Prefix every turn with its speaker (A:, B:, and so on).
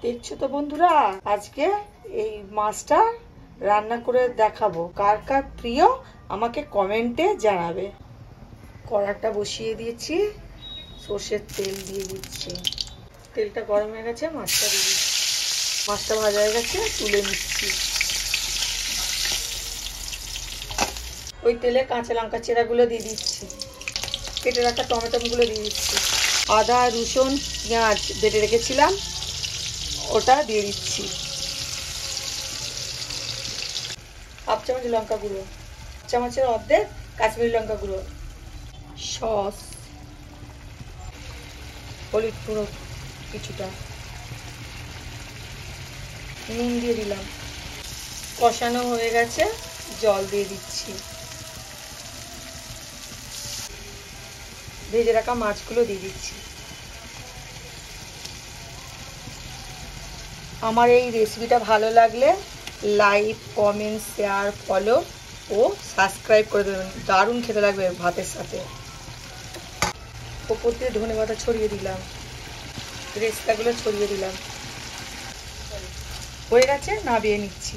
A: দেখছো তো বন্ধুরা, আজকে এই মাছটা রান্না করে দেখাবো। কার কার প্রিয় আমাকে কমেন্টে জানাবে। কড়াটা বসিয়ে দিয়েছি, সর্ষের তেল দিয়ে দিচ্ছি। তেলটা গরম হয়ে গেছে, মাছটা দিয়ে দিচ্ছি। মাছটা ভাজা হয়ে গেছে, তুলে নিচ্ছি। ওই তেলে কাঁচা লঙ্কা চেরাগুলো দিয়ে দিচ্ছি, কেটে রাখা টমেটোগুলো দিয়ে দিচ্ছি, আদা রসুন পেঁয়াজ বেটে রেখেছিলাম ওটা দিয়ে দিচ্ছি, হাফ চামচ লঙ্কা গুঁড়ো, চামচের অর্ধেক কাশ্মীরি লঙ্কা গুঁড়ো, সস, হলুদ গুঁড়ো কিছুটা, নুন দিয়ে দিলাম। কষানো হয়ে গেছে, জল দিয়ে দিচ্ছি। ভেজে রাখা মাছগুলো দিয়ে দিচ্ছি। আমার এই রেসিপিটা ভালো লাগলে লাইক কমেন্ট শেয়ার ফলো ও সাবস্ক্রাইব করে দেবেন। দারুণ খেতে লাগবে ভাতের সাথে। ওপর দিয়ে ধনেপাতা ছড়িয়ে দিলাম, রেস্তাগুলো ছড়িয়ে দিলাম। হয়ে গেছে, নামিয়ে নিচ্ছি।